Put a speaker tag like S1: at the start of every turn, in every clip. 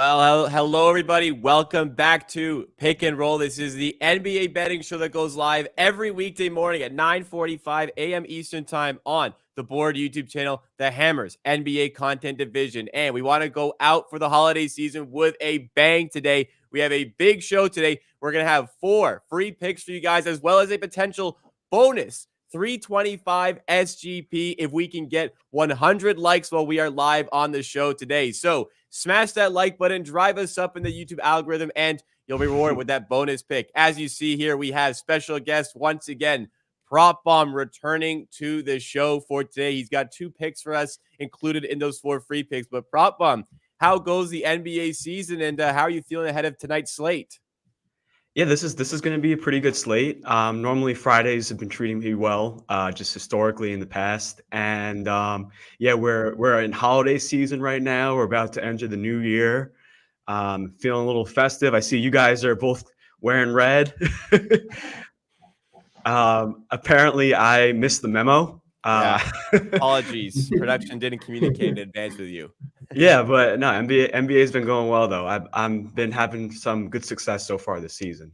S1: Well, hello everybody. Welcome back to Pick and Roll. This is the NBA betting show that goes live every weekday morning at 9:45 a.m. Eastern Time on the Board YouTube channel, The Hammers NBA Content Division. And we want to go out for the holiday season with a bang today. We have a big show today. We're going to have 4 free picks for you guys, as well as a potential bonus 325 SGP if we can get 100 likes while we are live on the show today. So smash that like button, drive us up in the YouTube algorithm, and you'll be rewarded with that bonus pick. As you see here, we have special guest once again, Prop Bomb, returning to the show for today. He's got 2 picks for us included in those 4 free picks. But Prop Bomb, how goes the NBA season, and how are you feeling ahead of tonight's slate?
S2: Yeah, this is going to be a pretty good slate. Normally Fridays have been treating me well, just historically in the past, and yeah, we're in holiday season right now. We're about to enter the new year. Feeling a little festive. I see you guys are both wearing red. Apparently, I missed the memo.
S1: Yeah, apologies. Production didn't communicate in advance with you.
S2: Yeah, but no, NBA's been going well though. I've been having some good success so far this season.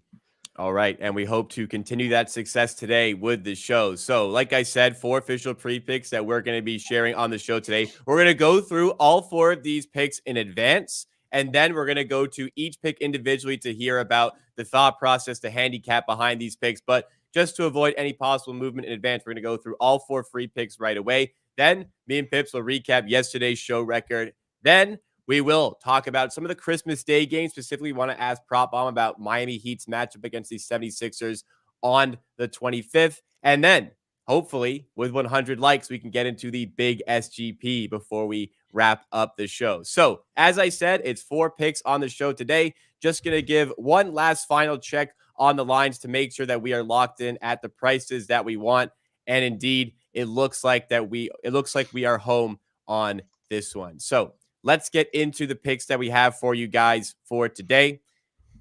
S1: All right, and we hope to continue that success today with the show. So, like I said, 4 official pre-picks that we're going to be sharing on the show today. We're going to go through all 4 of these picks in advance, and then we're going to go to each pick individually to hear about the thought process, the handicap behind these picks. But just to avoid any possible movement in advance, we're going to go through all 4 free picks right away. Then me and Pips will recap yesterday's show record. Then we will talk about some of the Christmas Day games. Specifically, want to ask Prop Bomb about Miami Heat's matchup against the 76ers on the 25th. And then, hopefully, with 100 likes, we can get into the big SGP before we wrap up the show. So, as I said, it's 4 picks on the show today. Just going to give one last final check on the lines to make sure that we are locked in at the prices that we want. And indeed, it looks like we are home on this one. So, let's get into the picks that we have for you guys for today,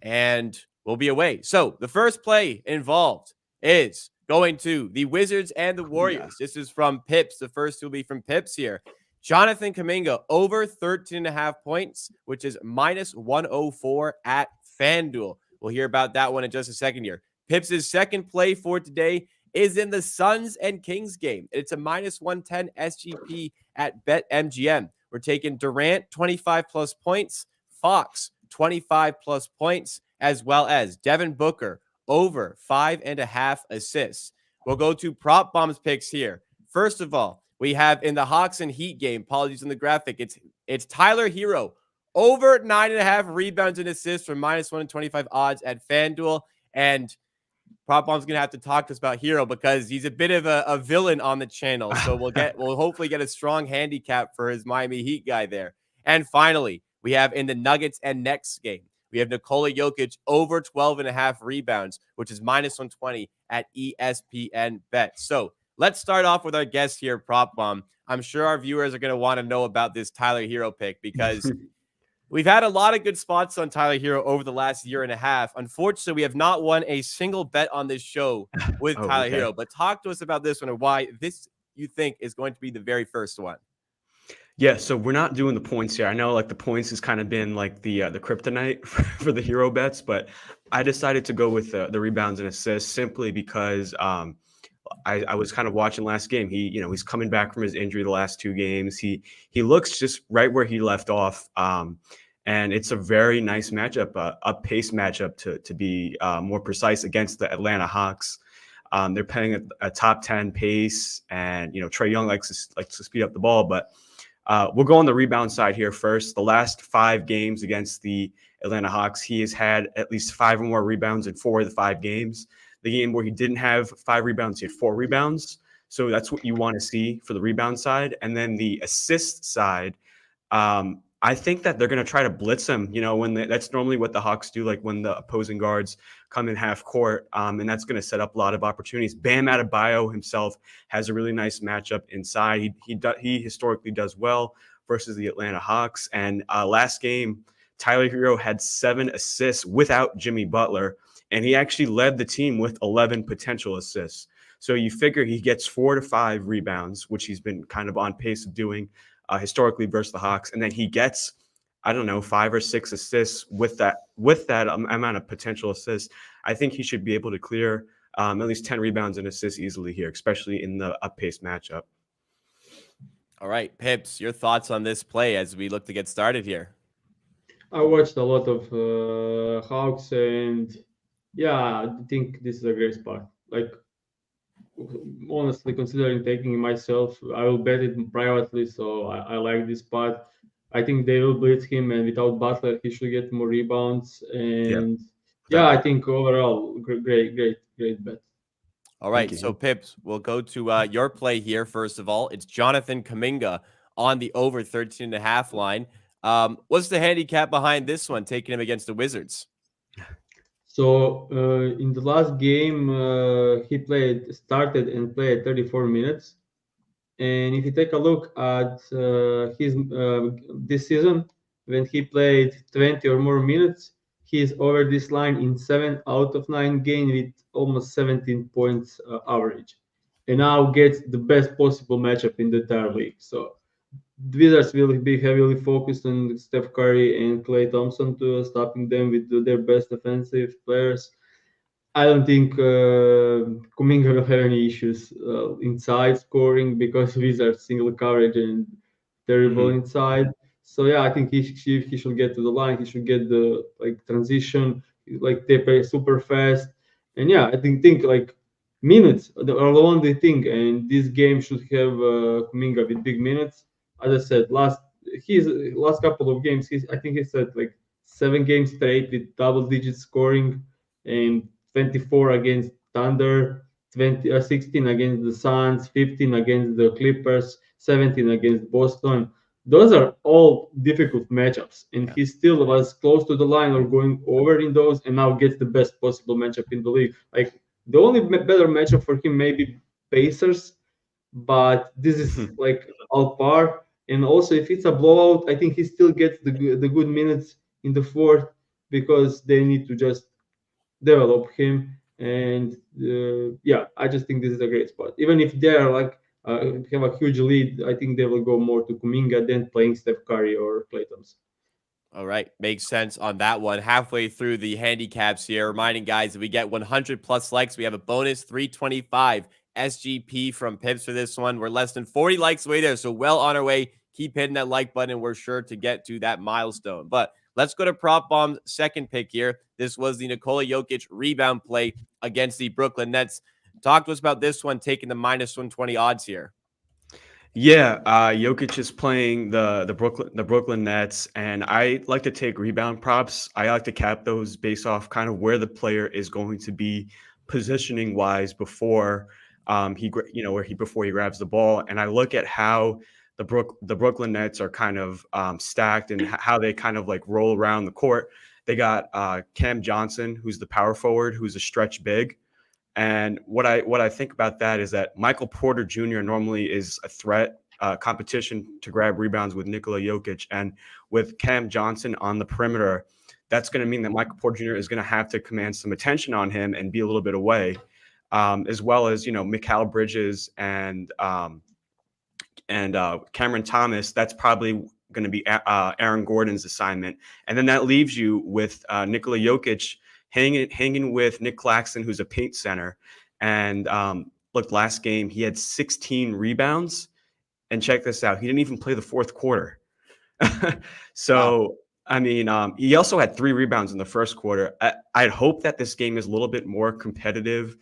S1: and we'll be away. So the first play involved is going to the Wizards and the Warriors. This is from Pips. The first will be from Pips here. Jonathan Kuminga over 13.5 points, which is minus 104 at FanDuel. We'll hear about that one in just a second here. Pips' second play for today is in the Suns and Kings game. It's a minus 110 SGP at BetMGM. We're taking Durant, 25 plus points, Fox, 25 plus points, as well as Devin Booker, over 5.5 assists. We'll go to Prop Bomb's picks here. First of all, we have in the Hawks and Heat game, apologies on the graphic, it's Tyler Hero, over 9.5 rebounds and assists for minus 125 odds at FanDuel. And Prop Bomb's gonna have to talk to us about Hero because he's a bit of a villain on the channel. So we'll hopefully get a strong handicap for his Miami Heat guy there. And finally, we have in the Nuggets and Nets game, we have Nikola Jokic over 12.5 rebounds, which is minus 120 at ESPN Bet. So let's start off with our guest here, Prop Bomb. I'm sure our viewers are gonna want to know about this Tyler Hero pick because we've had a lot of good spots on Tyler Hero over the last year and a half. Unfortunately, we have not won a single bet on this show with Tyler Hero. But talk to us about this one and why this you think is going to be the very first one.
S2: Yeah, so we're not doing the points here. I know like the points has kind of been like the kryptonite for the hero bets, but I decided to go with the rebounds and assists simply because I was kind of watching last game. He's coming back from his injury the last 2 games. He looks just right where he left off. And it's a very nice matchup, a pace matchup to be more precise against the Atlanta Hawks. They're playing a top 10 pace, and Trae Young likes to speed up the ball. But we'll go on the rebound side here first. The last 5 games against the Atlanta Hawks, he has had at least 5 or more rebounds in 4 of the 5 games. The game where he didn't have 5 rebounds, he had 4 rebounds. So that's what you want to see for the rebound side. And then the assist side, I think that they're going to try to blitz him, that's normally what the Hawks do, like when the opposing guards come in half court, and that's going to set up a lot of opportunities. Bam Adebayo himself has a really nice matchup inside. He historically does well versus the Atlanta Hawks. And last game, Tyler Hero had 7 assists without Jimmy Butler, and he actually led the team with 11 potential assists. So you figure he gets 4 to 5 rebounds, which he's been kind of on pace of doing historically versus the Hawks. And then he gets I don't know, 5 or 6 assists with that amount of potential assists, I think he should be able to clear at least 10 rebounds and assists easily here, especially in the up-paced matchup.
S1: All right, Pips, your thoughts on this play as we look to get started here?
S3: I watched a lot of Hawks, and yeah, I think this is a great spot. Like honestly, considering taking it myself, I will bet it privately. So I like this spot. I think they will blitz him, and without Butler, he should get more rebounds.
S2: Yeah,
S3: And
S2: without
S3: yeah, I
S2: Butler.
S3: think overall, great bet.
S1: All
S2: Thank
S1: right,
S2: you.
S1: so Pips, we'll go to your play here. First of all, it's Jonathan Kuminga on the over 13.5 line. What's the handicap behind this one, taking him against the Wizards?
S3: So in the last game, he started and played 34 minutes. And if you take a look at his this season, when he played 20 or more minutes, he's over this line in 7 out of 9 games with almost 17 points average, and now gets the best possible matchup in the entire league. So the Wizards will be heavily focused on Steph Curry and Klay Thompson to stopping them with their best offensive players. I don't think Kuminga will have any issues inside scoring because Wizards single coverage and terrible
S2: Hmm.
S3: inside. So yeah, I think he should get to the line. He should get the like transition, like they play super fast. And yeah, I think like minutes are the only thing. And this game should have Kuminga with big minutes. As I said, his last couple of games, I think he said like 7 games straight with double-digit scoring and 24 against Thunder, 16 against the Suns, 15 against the Clippers, 17 against Boston. Those are all difficult matchups, and
S1: Yeah.
S3: he still was close to the line or going over in those, and now gets the best possible matchup in the league. Like the only better matchup for him maybe Pacers, but this is like all par. And also, if it's a blowout, I think he still gets the good minutes in the fourth because they need to just develop him. And yeah, I just think this is a great spot. Even if they are like have a huge lead, I think they will go more to Kuminga than playing Steph Curry or Klay Thompson.
S1: All right, makes sense on that one. Halfway through the handicaps here, reminding guys that we get 100 plus likes. We have a bonus 325 SGP from Pips for this one. We're less than 40 likes away there, so well on our way. Keep hitting that like button, and we're sure to get to that milestone. But let's go to Prop Bomb's second pick here. This was the Nikola Jokic rebound play against the Brooklyn Nets. Talk to us about this one, taking the minus 120 odds here.
S2: Yeah, Jokic is playing the Brooklyn Nets, and I like to take rebound props. I like to cap those based off kind of where the player is going to be positioning wise before before he grabs the ball, and I look at how the Brooklyn Nets are kind of stacked and how they kind of like roll around the court. They got Cam Johnson, who's the power forward, who's a stretch big. And what I think about that is that Michael Porter Jr. normally is a threat competition to grab rebounds with Nikola Jokic, and with Cam Johnson on the perimeter, that's going to mean that Michael Porter Jr. is going to have to command some attention on him and be a little bit away, as well as Mikal Bridges and Cameron Thomas. That's probably going to be Aaron Gordon's assignment, and then that leaves you with Nikola Jokic hanging with Nick Claxton, who's a paint center. And look, last game he had 16 rebounds, and check this out, he didn't even play the fourth quarter.
S1: Wow.
S2: So I mean, he also had 3 rebounds in the first quarter. I'd hope that this game is a little bit more competitive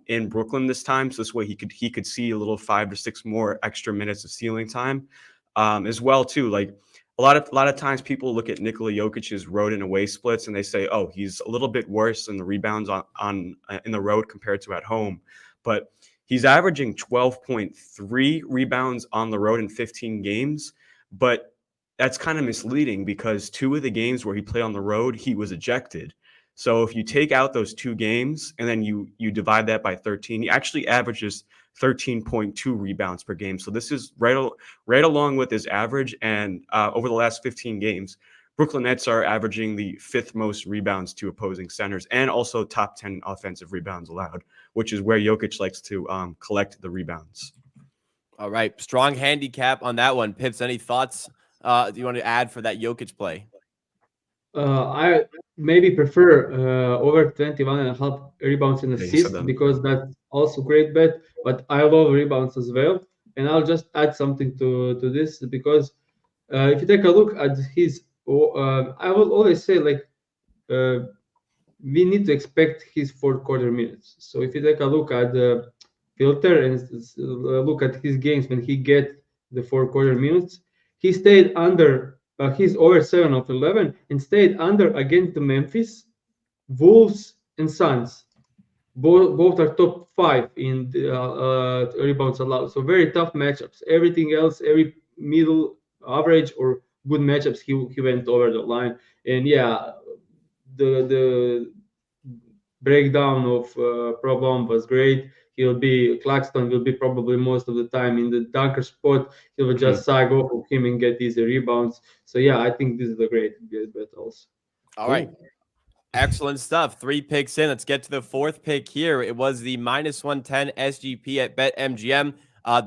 S2: in Brooklyn this time, so this way he could see a little 5 to 6 more extra minutes of ceiling time, as well too. Like a lot of times people look at Nikola Jokic's road and away splits and they say, oh, he's a little bit worse in the rebounds on in the road compared to at home, but he's averaging 12.3 rebounds on the road in 15 games. But that's kind of misleading because 2 of the games where he played on the road, he was ejected. So if you take out those 2 games and then you divide that by 13, he actually averages 13.2 rebounds per game. So this is right along with his average. And over the last 15 games, Brooklyn Nets are averaging the 5th most rebounds to opposing centers, and also top 10 offensive rebounds allowed, which is where Jokic likes to collect the rebounds.
S1: All right, strong handicap on that one. Pips, any thoughts do you want to add for that Jokic play?
S3: I maybe prefer over 21.5 rebounds and
S2: Yeah, you said
S3: assists
S2: that.
S3: because that's also great bet. But I love rebounds as well, and I'll just add something to this because if you take a look at his, I will always say like uh, we need to expect his fourth quarter minutes. So if you take a look at the filter and look at his games when he get the fourth quarter minutes, he stayed under. He's over 7 of 11 and stayed under against the Memphis, Wolves, and Suns. Both are top five in the, rebounds allowed. So very tough matchups. Everything else, every middle average or good matchups, he went over the line. And yeah, the breakdown of problem was great. He'll be Claxton will be probably most of the time in the dunker spot. He will
S2: Mhm.
S3: just sag off of him and get easy rebounds. So yeah, I think this is a great bet also.
S1: All right.
S2: Cool.
S1: Excellent stuff. 3 picks in. Let's get to the fourth pick here. It was the -110 SGP at BetMGM.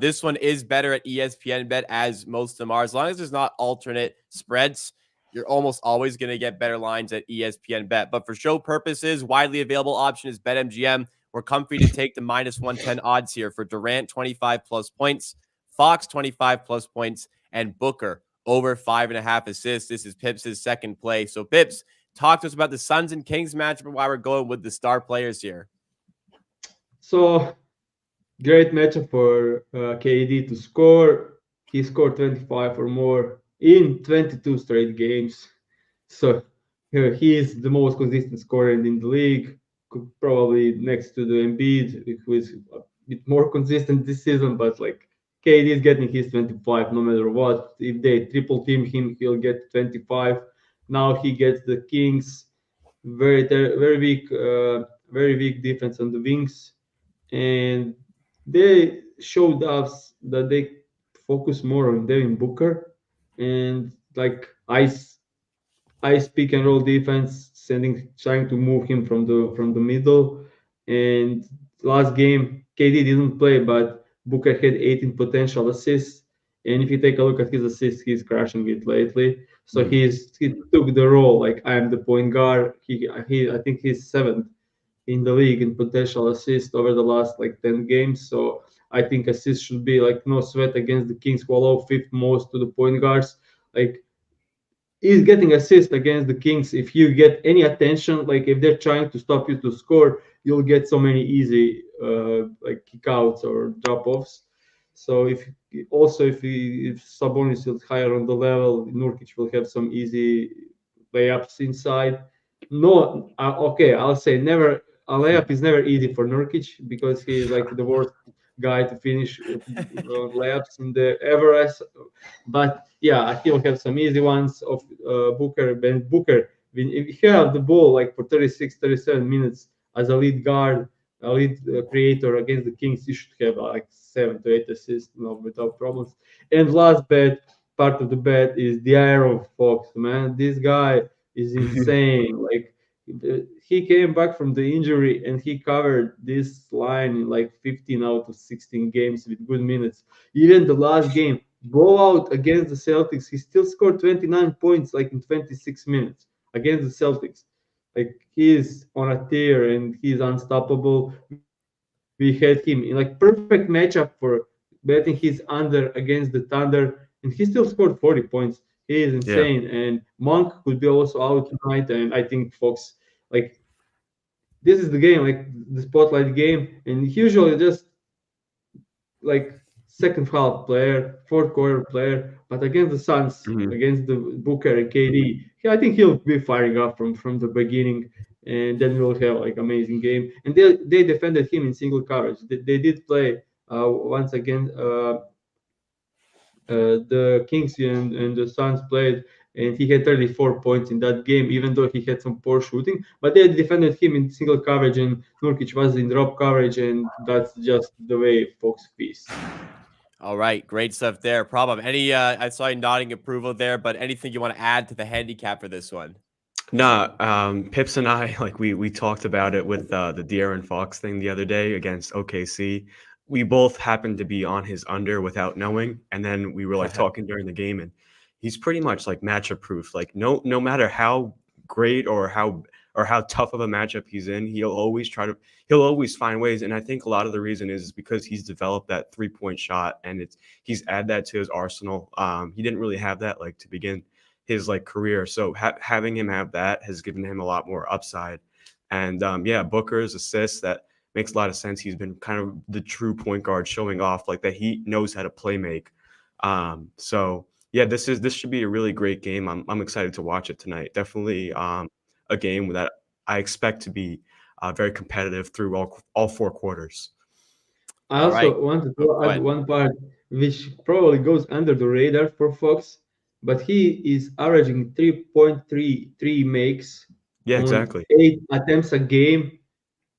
S1: This one is better at ESPN Bet, as most of them are. As long as there's not alternate spreads, you're almost always going to get better lines at ESPN Bet. But for show purposes, widely available option is BetMGM. We're comfy to take the -110 odds here for Durant, 25 plus points, Fox, 25 plus points, and Booker over 5.5 assists. This is Pips' second play. So, Pips, talk to us about the Suns and Kings matchup and why we're going with the star players here.
S3: So great matchup for KD to score. He scored 25 or more in 22 straight games. So he is the most consistent scorer in the league, probably next to the Embiid, who is a bit more consistent this season. But like KD is getting his 25 no matter what. If they triple team him, he'll get 25. Now he gets the Kings, very weak defense on the wings, and they showed us that they focus more on Devin Booker and like ice pick and roll defense, trying to move him from the middle. And last game, KD didn't play, but Booker had 18 potential assists. And if you take a look at his assists, he's crushing it lately. So
S2: Mhm.
S3: he took the role like I am the point guard. He I think he's seventh in the league in potential assists over the last like 10 games. So I think assists should be like no sweat against the Kings, who allow fifth most to the point guards. Like is getting assist against the Kings. If you get any attention, like if they're trying to stop you to score, you'll get so many easy like kickouts or drop offs. So if Sabonis is higher on the level, Nurkic will have some easy layups inside. No, okay, I'll say never. A layup is never easy for Nurkic because he is like the worst guy to finish layups in the Everest. But yeah, he'll have some easy ones of Booker. Ben Booker, if he have the ball like for 36, 37 minutes as a lead guard, a lead creator against the Kings, he should have like 7 to 8 assists, without problems. And last bet, part of the bet is the Iron Fox. Man, this guy is insane. Like he came back from the injury and he covered this line in like 15 out of 16 games with good minutes. Even the last game, blowout against the Celtics, he still scored 29 points like in 26 minutes against the Celtics. Like he's on a tear and he's unstoppable. We had him in like perfect matchup for betting he's under against the Thunder, and he still scored 40 points. He is insane.
S2: Yeah.
S3: And Monk could be also out tonight, and I think Fox like this is the game, like the spotlight game, and usually just like second half player, fourth quarter player, but against the Suns,
S2: Mhm.
S3: against the Booker and KD, I think he'll be firing up from the beginning, and then we'll have like amazing game. And they defended him in single coverage. They did play once again. The Kings and the Suns played, and he had 34 points in that game, even though he had some poor shooting. But they defended him in single coverage, and Nurkic was in drop coverage, and that's just the way Fox feasts.
S1: All right, great stuff there. Problem. Any I saw you nodding approval there, but anything you want to add to the handicap for this one?
S2: Nah, Pips and I like we talked about it with the De'Aaron Fox thing the other day against OKC. We both happened to be on his under without knowing, and then we were like talking during the game, and he's pretty much like matchup proof. Like no matter how great or how tough of a matchup he's in, he'll always find ways. And I think a lot of the reason is because he's developed that 3-point shot, and he's add that to his arsenal. He didn't really have that like to begin his like career, so having him have that has given him a lot more upside. And yeah, Booker's assists, that makes a lot of sense. He's been kind of the true point guard, showing off like that he knows how to play make. So yeah, this should be a really great game. I'm excited to watch it tonight. Definitely a game that I expect to be very competitive through all 4 quarters.
S3: I
S1: All right.
S3: also wanted
S1: Oh,
S3: to
S1: go
S3: add
S1: ahead.
S3: one part which probably goes under the radar for Fox, but he is averaging 3.33 makes
S2: Yeah,
S3: on
S2: exactly.
S3: 8 attempts a game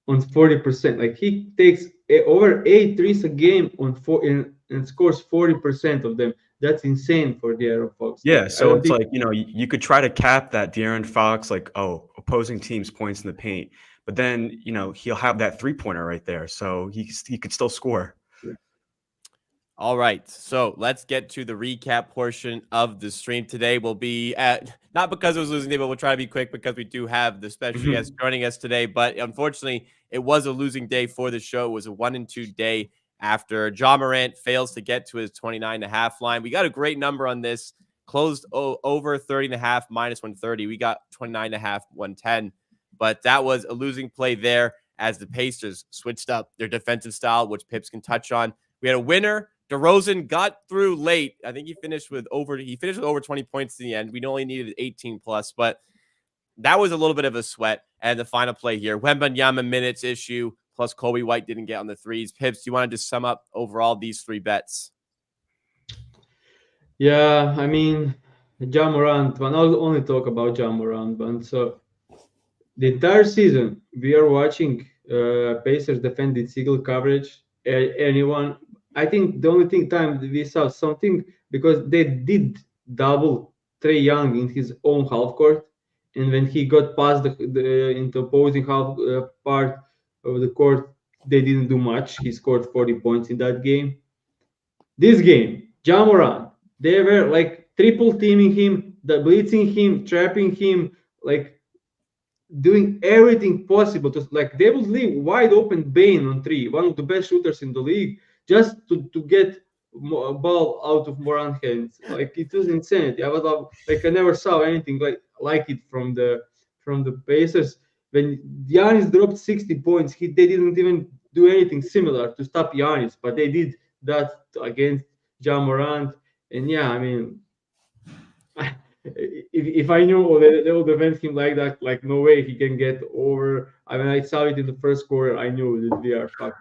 S3: on 40%. Like he takes over 8 threes a game on four and scores 40% of them. That's insane for the Aero Fox.
S2: Yeah,
S3: Like I
S2: so
S3: don't
S2: it's
S3: think.
S2: like, you could try to cap that De'Aaron Fox, like, oh, opposing teams points in the paint, but then, he'll have that 3-pointer right there, so he could still score.
S1: All right, so let's get to the recap portion of the stream today. We'll be at, not because it was losing day, but we'll try to be quick because we do have the special guest
S2: Mhm.
S1: joining us today. But unfortunately, it was a losing day for the show. It was a 1-2 day after Ja Morant fails to get to his 29.5 line. We got a great number on this, closed over 30.5 minus 130. We got 29.5, 110. But that was a losing play there as the Pacers switched up their defensive style, which Pips can touch on. We had a winner. DeRozan got through late. I think he finished with over 20 points in the end. We only needed 18 plus, but that was a little bit of a sweat. And the final play here, Wembanyama minutes issue, plus Kobe White didn't get on the threes. Pips, do you want to just sum up overall these 3 bets?
S3: Yeah, I mean, Ja Morant. But I'll only talk about Ja Morant. But so the entire season, we are watching Pacers defend its single coverage. Anyone, I think the only thing time we saw something because they did double Trey Young in his own half court, and when he got past the into opposing half part of the court, they didn't do much. He scored 40 points in that game. This game, Ja Morant, they were like triple teaming him, blitzing him, trapping him, like doing everything possible to like they would leave wide open Bain on three, one of the best shooters in the league, just to get a ball out of Moran hands. Like it was insanity. I was like I never saw anything like it from the Pacers. When Giannis dropped 60 points, they didn't even do anything similar to stop Giannis, but they did that against Ja Morant. And yeah, I mean, if I knew they will defend him like that, like no way he can get over. I mean, I saw it in the first quarter. I knew that we are fucked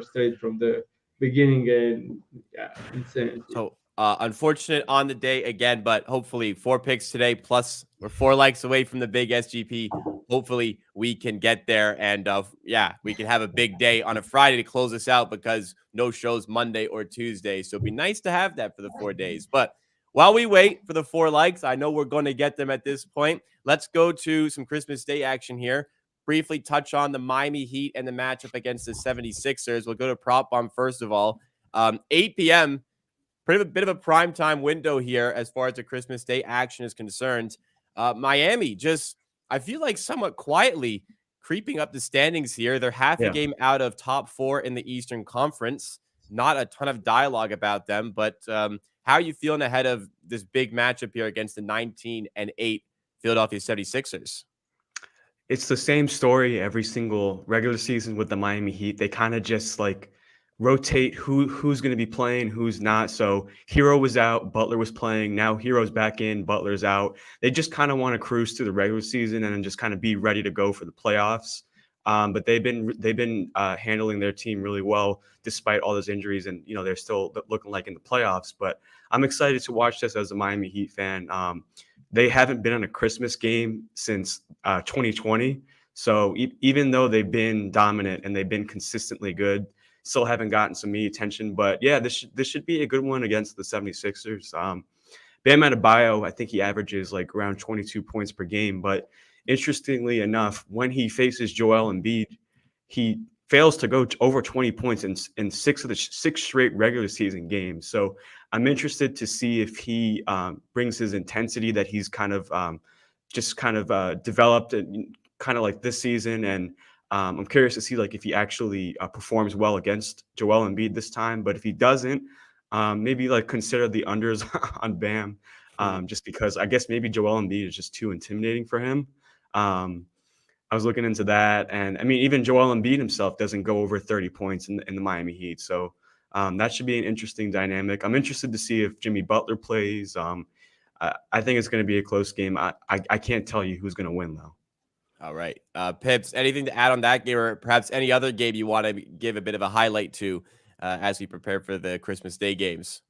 S3: straight from the beginning, and yeah, insanity.
S1: So unfortunate on the day again, but hopefully 4 picks today. Plus, we're 4 likes away from the big SGP. Hopefully, we can get there, and yeah, we can have a big day on a Friday to close this out because no shows Monday or Tuesday. So it'd be nice to have that for the 4 days. But while we wait for the 4 likes, I know we're going to get them at this point. Let's go to some Christmas Day action here. Briefly touch on the Miami Heat and the matchup against the 76ers. We'll go to prop bomb first of all. 8 p.m. Pretty bit of a prime time window here as far as the Christmas Day action is concerned. Miami just, I feel like somewhat quietly creeping up the standings here. They're half a
S2: Yeah.
S1: game out of top 4 in the Eastern Conference. Not a ton of dialogue about them, but how are you feeling ahead of this big matchup here against the 19-8 Philadelphia 76ers?
S2: It's the same story every single regular season with the Miami Heat. They kind of just like rotate who's going to be playing, who's not. So Hero was out, Butler was playing. Now Hero's back in, Butler's out. They just kind of want to cruise through the regular season and then just kind of be ready to go for the playoffs. But they've been handling their team really well despite all those injuries, and they're still looking like in the playoffs. But I'm excited to watch this as a Miami Heat fan. They haven't been on a Christmas game since 2020. So even though they've been dominant and they've been consistently good, still haven't gotten some media attention. But yeah, this should be a good one against the 76ers. Bam Adebayo, I think he averages like around 22 points per game. But interestingly enough, when he faces Joel Embiid, he fails to go over 20 points in six of the six straight regular season games. So I'm interested to see if he brings his intensity that he's kind of just kind of developed kind of like this season. And I'm curious to see like if he actually performs well against Joel Embiid this time. But if he doesn't, maybe like consider the unders on Bam, just because I guess maybe Joel Embiid is just too intimidating for him. I was looking into that, and I mean, even Joel Embiid himself doesn't go over 30 points in the Miami Heat. So that should be an interesting dynamic. I'm interested to see if Jimmy Butler plays. I think it's going to be a close game. I can't tell you who's going to win though.
S1: All right, Pips, anything to add on that game, or perhaps any other game you want to give a bit of a highlight to as we prepare for the Christmas Day games?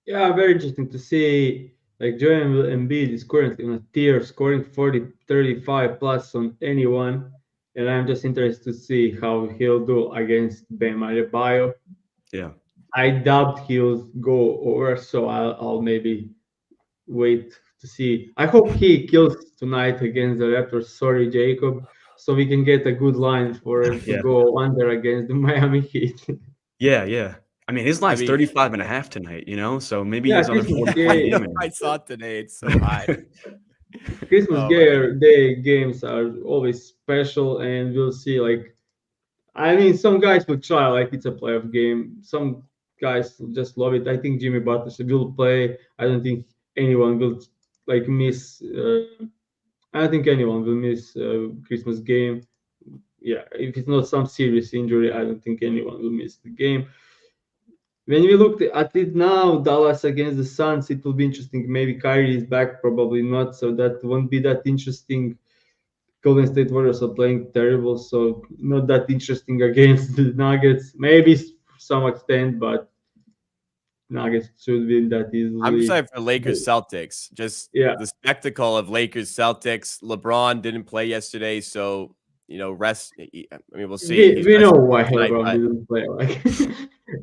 S3: Yeah, very interesting to see. Like Joel Embiid is currently on a tier scoring 40, 35 plus on anyone. And I'm just interested to see how he'll do against Bam Adebayo.
S2: Yeah.
S3: I doubt he'll go over, so I'll maybe wait to see. I hope he kills tonight against the Raptors. Sorry, Jacob. So we can get a good line for to
S2: Yeah.
S3: go under against the Miami Heat.
S2: Yeah. I mean, his line's
S1: mean,
S2: 35 and a half tonight, so maybe
S3: Yeah,
S2: he's on a
S3: Christmas
S2: 40
S3: Day.
S2: game.
S1: I saw today; it's so high.
S3: Christmas
S1: Oh my goodness.
S3: Day games are always special, and we'll see. Like, I mean, some guys will try like it's a playoff game. Some guys just love it. I think Jimmy Butler will play. I don't think anyone will like miss. I don't think anyone will miss Christmas game. Yeah, if it's not some serious injury, I don't think anyone will miss the game. When we look at it now, Dallas against the Suns, it will be interesting. Maybe Kyrie is back, probably not, so that won't be that interesting. Golden State Warriors are playing terrible, so not that interesting against the Nuggets. Maybe some extent, but Nuggets should win that
S1: I'm
S3: easily.
S1: excited for Lakers Celtics. Just
S3: Yeah,
S1: the spectacle of Lakers Celtics. LeBron didn't play yesterday, so rest. I mean, we'll see. He's
S3: we know
S1: rested
S3: why
S1: for tonight,
S3: LeBron
S1: but
S3: didn't play. Like,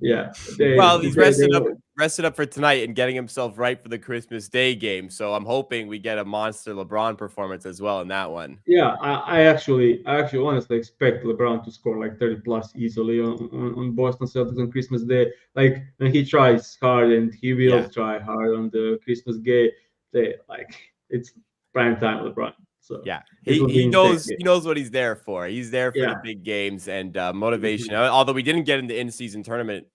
S3: yeah,
S1: well, he's rested up for tonight and getting himself right for the Christmas Day game. So I'm hoping we get a monster LeBron performance as well in that one.
S3: yeah. I actually honestly expect LeBron to score like 30 plus easily on Boston Celtics on Christmas Day. Like, when he tries hard, and he will
S1: Yeah.
S3: try hard on the Christmas Day. Like, it's prime time LeBron. So
S1: Yeah,
S3: it will be
S1: he
S3: insane.
S1: knows what he's there for. He's there for the
S3: Yeah.
S1: big games and motivation.
S3: Mhm.
S1: Although we didn't get in the in-season tournament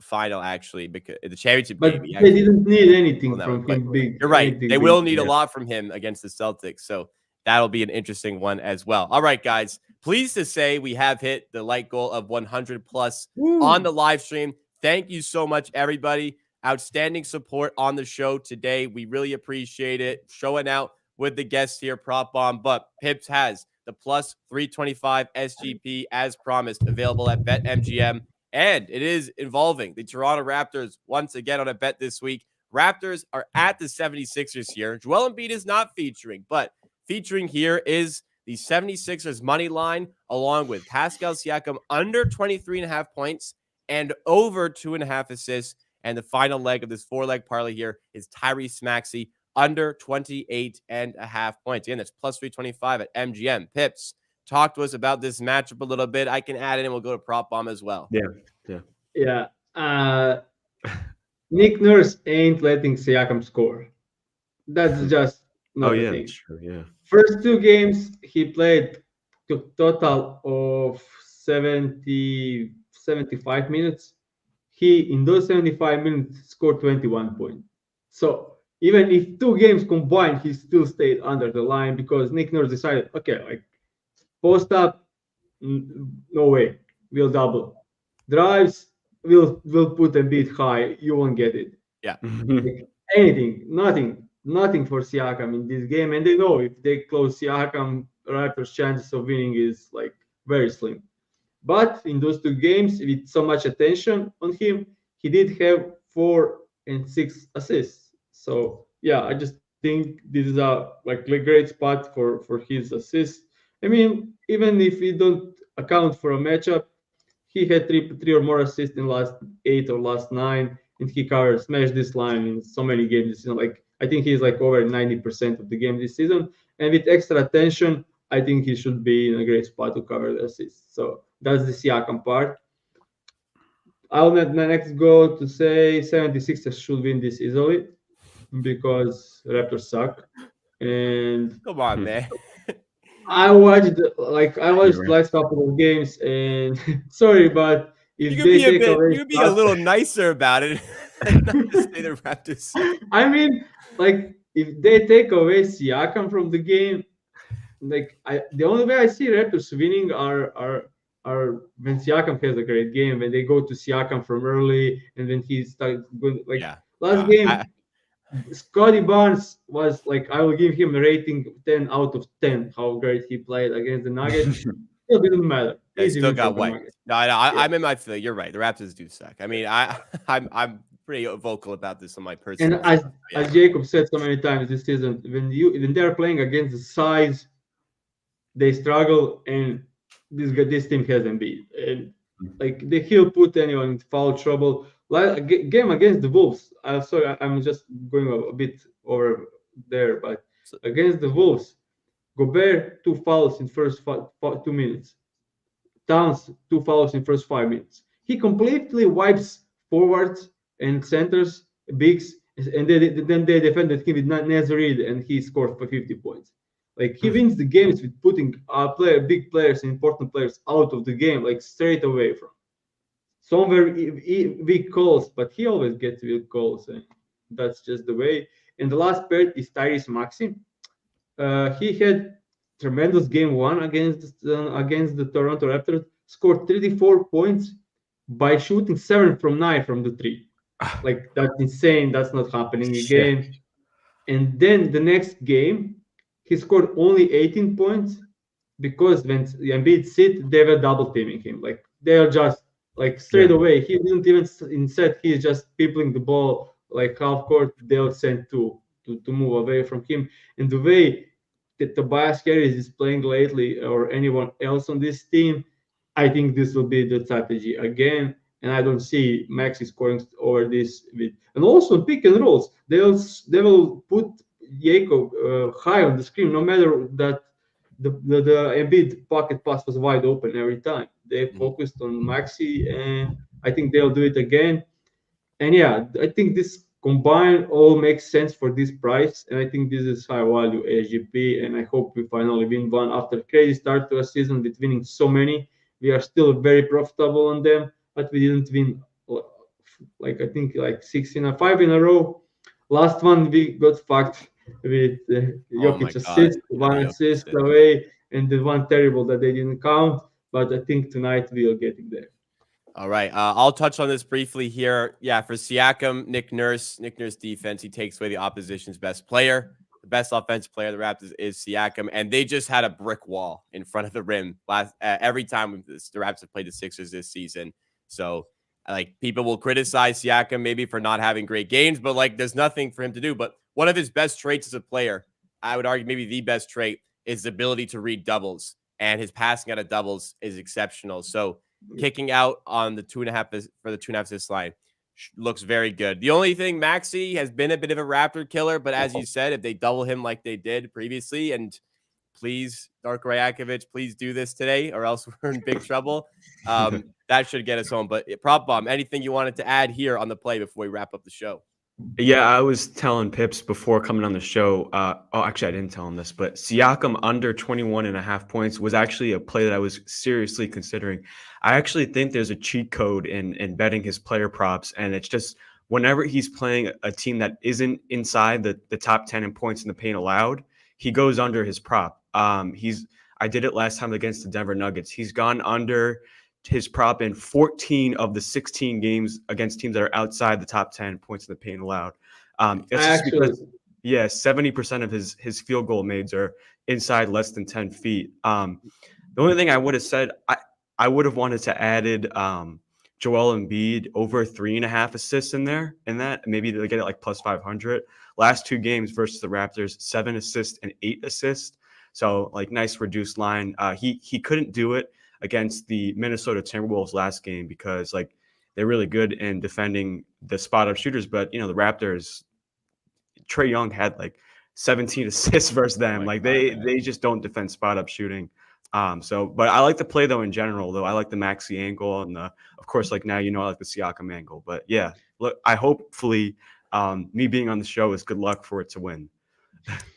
S1: final actually, because the championship
S3: But
S1: game he
S3: they
S1: actually
S3: didn't need
S1: won
S3: anything
S1: that one.
S3: from
S1: But
S3: him. Big
S1: you're right;
S3: anything
S1: they
S3: big.
S1: will need a
S3: Yeah.
S1: lot from him against the Celtics. So that'll be an interesting one as well. All right, guys, pleased to say we have hit the light goal of 100 plus on the live stream. Thank you so much, everybody. Outstanding support on the show today. We really appreciate it. Showing out with the guests here, Prop Bomb. But Pips has the plus 325 SGP as promised, available at BetMGM. And it is involving the Toronto Raptors once again on a bet this week. Raptors are at the 76ers here. Joel Embiid is not featuring, but featuring here is the 76ers money line, along with Pascal Siakam under 23.5 points and over 2.5 assists. And the final leg of this 4-leg parlay here is Tyrese Maxey under 28.5 points. Again, that's plus 325 at MGM. Pips, talk to us about this matchup a little bit. I can add in and we'll go to Prop Bomb as well.
S3: Yeah. Nick Nurse ain't letting Siakam score. That's just not a thing.
S2: That's true. Yeah.
S3: First two games, he played a total of 75 minutes. He, in those 75 minutes, scored 21 points. So even if two games combined, he still stayed under the line because Nick Nurse decided, okay, like, post up, no way, we'll double. Drives, we'll put a bit high, you won't get it.
S1: Yeah.
S3: Like, anything, nothing for Siakam in this game, and they know if they close Siakam, Raptors' chances of winning is like very slim. But in those two games, with so much attention on him, he did have 4 and 6 assists. So yeah, I just think this is a great spot for his assists. I mean, even if we don't account for a matchup, he had three or more assists in last 8 or last 9, and he smashed this line in so many games this season. Like, I think he's like over 90% of the game this season. And with extra attention, I think he should be in a great spot to cover the assists. So that's the Siakam part. I'll next go to say 76ers should win this easily because Raptors suck. And
S1: Come on, man.
S3: I watched
S2: You're right.
S3: last couple of games, and sorry, but
S1: You
S3: if
S1: could
S3: they
S1: be
S3: take away
S1: you could be a
S3: that,
S1: little nicer about it and not just say the Raptors suck.
S3: I mean, like if they take away Siakam from the game, the only way I see Raptors winning are when Siakam has a great game, when they go to Siakam from early, and when he starts good. Like
S1: Yeah.
S3: last game, Scotty Barnes was like, I will give him a rating 10 out of 10. How great he played against the Nuggets. It didn't matter.
S1: They
S3: Easy
S1: still
S3: win
S1: got
S3: for the
S1: wiped.
S3: Nuggets.
S1: No,
S3: Yeah.
S1: I'm in my feeling. You're right. The Raptors do suck. I mean, I'm pretty vocal about this on my
S3: And
S1: personal.
S3: as Jacob said so many times this season, when they're playing against the size, they struggle, and this team hasn't beat. And like he'll put anyone in foul trouble. Like game against the Wolves. I'm sorry, I'm just going a bit over there, but
S1: So,
S3: against the Wolves, Gobert 2 fouls in first 2 minutes. Towns 2 fouls in first 5 minutes. He completely wipes forwards and centers, bigs, and then they defended him with Nazareth, and he scored for 50 points. Like he wins the games with putting big players and important players out of the game, like straight away from. Some were weak calls, but he always gets weak calls, and that's just the way. And the last pair is Tyrese Maxey. He had tremendous game one against the Toronto Raptors. Scored 34 points by shooting 7 from 9 from the three. Like that's insane. That's not happening
S2: Yeah.
S3: again. And then the next game, he scored only 18 points because when Embiid sit, they were double teaming him. Like they are just like straight
S2: Yeah.
S3: away. He didn't even in set. He's just peopling the ball like half court. They'll send to move away from him. And the way that Tobias Harris is playing lately, or anyone else on this team, I think this will be the strategy again. And I don't see Maxi scoring over this with. And also pick and rolls, they will put Jacob high on the screen, no matter that the Embiid pocket pass was wide open every time. They focused on Maxi, and I think they'll do it again. And yeah, I think this combined all makes sense for this price, and I think this is high value AGP. And I hope we finally win one after crazy start to a season with winning so many. We are still very profitable on them, but we didn't win like I think like 5 in a row. Last one we got fucked with
S1: oh my
S3: Jokic
S1: God.
S3: assist,
S1: Yeah,
S3: one
S1: Jokic
S3: assist
S1: assist.
S3: away, and the one terrible that they didn't count. But I think tonight we'll get it there.
S1: All right. I'll touch on this briefly here. Yeah, for Siakam, Nick Nurse defense, he takes away the opposition's best player. The best offensive player of the Raptors is Siakam, and they just had a brick wall in front of the rim every time the Raptors have played the Sixers this season. So, like, people will criticize Siakam maybe for not having great games, but like, there's nothing for him to do. But one of his best traits as a player, I would argue maybe the best trait, is the ability to read doubles, and his passing out of doubles is exceptional. So, kicking out on the 2.5 for the 2.5 assist line looks very good. The only thing, Maxey has been a bit of a Raptor killer, but as you said, if they double him like they did previously, and please, Darko Rajakovic, please do this today, or else we're in big trouble. That should get us home. But Prop Bomb, anything you wanted to add here on the play before we wrap up the show?
S2: Yeah, I was telling Pips before coming on the show. Actually, I didn't tell him this, but Siakam under 21.5 points was actually a play that I was seriously considering. I actually think there's a cheat code in betting his player props, and it's just whenever he's playing a team that isn't inside the top 10 in points in the paint allowed, he goes under his prop. I did it last time against the Denver Nuggets. He's gone under his prop in 14 of the 16 games against teams that are outside the top 10 points in the paint allowed. It's just because, 70% of his field goal mades are inside less than 10 feet. The only thing I would have said, I would have wanted to added Joel Embiid over 3.5 assists in there, and that maybe to get it like plus 500. Last 2 games versus the Raptors, 7 assists and 8 assists. So like nice reduced line. He couldn't do it against the Minnesota Timberwolves last game because like they're really good in defending the spot up shooters. But, the Raptors, Trae Young had like 17 assists versus them. Like they just don't defend spot up shooting. But I like the play though in general. Though I like the Maxey angle and of course, like now I like the Siakam angle. But yeah, look, I hopefully me being on the show is good luck for it to win.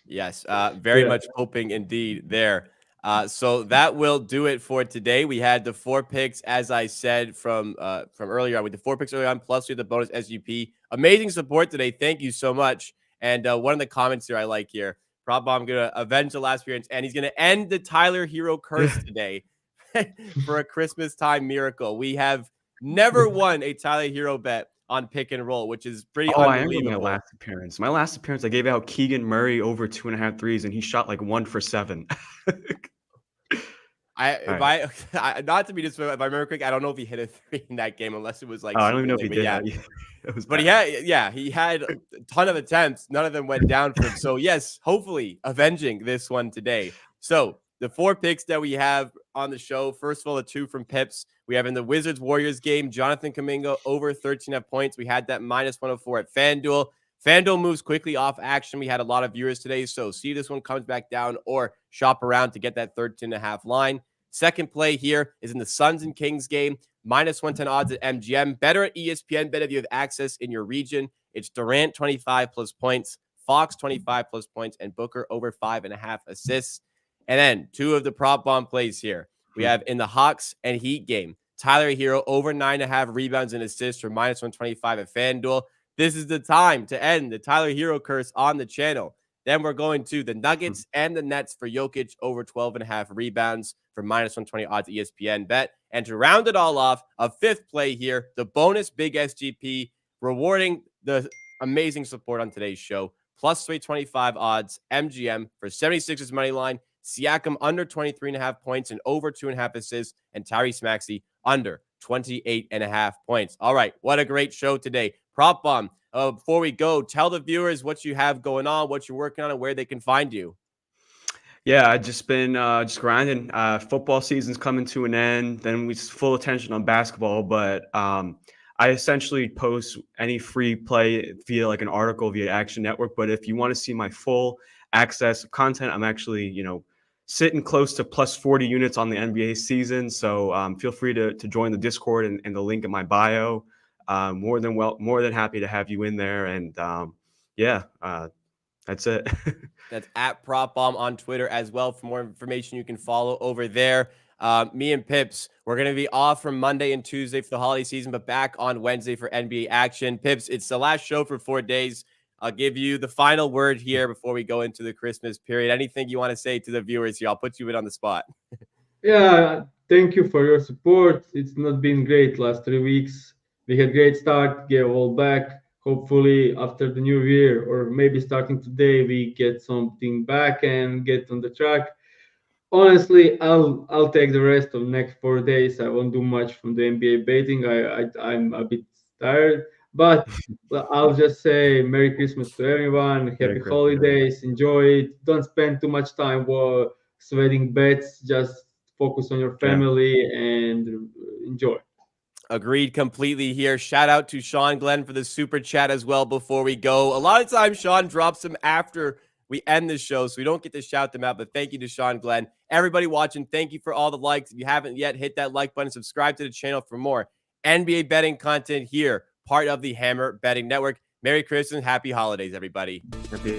S1: Yes, very much hoping indeed there. So that will do it for today. We had the 4 picks, as I said from earlier on. With the 4 picks earlier on, plus we had the bonus SGP. Amazing support today. Thank you so much. And one of the comments here I like here. Prop Bomb going to avenge the last appearance, and he's going to end the Tyler Hero curse today for a Christmas time miracle. We have never won a Tyler Hero bet on pick and roll, which is pretty unbelievable.
S2: I remember my last appearance. I gave out Keegan Murray over 2.5 threes, and he shot like 1 for 7.
S1: Not to be disrespectful, if I remember quick, I don't know if he hit a 3 in that game, unless it was like.
S2: I don't even know if he did.
S1: Yeah,
S2: but
S1: he had a ton of attempts. None of them went down for him. So yes, hopefully avenging this one today. So the 4 picks that we have on the show. First of all, the 2 from Pips. We have in the Wizards Warriors game, Jonathan Kuminga over 13.5 points. We had that minus 104 at FanDuel. FanDuel moves quickly off action. We had a lot of viewers today, so see this one comes back down or shop around to get that 13.5 line. Second play here is in the Suns and Kings game, minus 110 odds at MGM. Better at ESPN bet if you have access in your region. It's Durant 25 plus points, Fox 25 plus points, and Booker over 5.5 assists. And then 2 of the prop bomb plays here. We have in the Hawks and Heat game, Tyler Hero over 9.5 rebounds and assists for minus 125 at FanDuel. This is the time to end the Tyler Hero curse on the channel. Then we're going to the Nuggets and the Nets for Jokic over 12.5 rebounds for minus 120 odds ESPN bet. And to round it all off, a 5th play here, the bonus big SGP, rewarding the amazing support on today's show. Plus 325 odds, MGM for 76ers money line. Siakam under 23.5 points and over 2.5 assists, and Tyrese Maxey under 28.5 points. All right, what a great show today. Prop Bomb, before we go, tell the viewers what you have going on, what you're working on, and where they can find you.
S2: Yeah, I've just been just grinding. Football season's coming to an end. Then we full attention on basketball, but I essentially post any free play via like an article via Action Network. But if you want to see my full access of content, I'm actually, sitting close to plus 40 units on the NBA season. So feel free to join the Discord and the link in my bio. More than happy to have you in there. And that's it.
S1: That's at Prop Bomb on Twitter as well. For more information, you can follow over there. Me and Pips, we're going to be off from Monday and Tuesday for the holiday season, but back on Wednesday for NBA action. Pips, it's the last show for 4 days. I'll give you the final word here before we go into the Christmas period. Anything you want to say to the viewers here? I'll put you in on the spot.
S3: Yeah, thank you for your support. It's not been great last 3 weeks. We had great start, gave all back. Hopefully after the new year, or maybe starting today, we get something back and get on the track. Honestly, I'll take the rest of next 4 days. I won't do much from the NBA betting. I'm a bit tired, but I'll just say Merry Christmas to everyone. Happy holidays. Enjoy it. Don't spend too much time sweating bets. Just focus on your family and enjoy.
S1: Agreed completely here. Shout out to Sean Glenn for the super chat as well before we go. A lot of times Sean drops them after we end the show, so we don't get to shout them out, but thank you to Sean Glenn. Everybody watching, thank you for all the likes. If you haven't yet, hit that like button, subscribe to the channel for more NBA betting content here, part of the Hammer Betting Network. Merry Christmas, happy holidays, everybody.
S2: Happy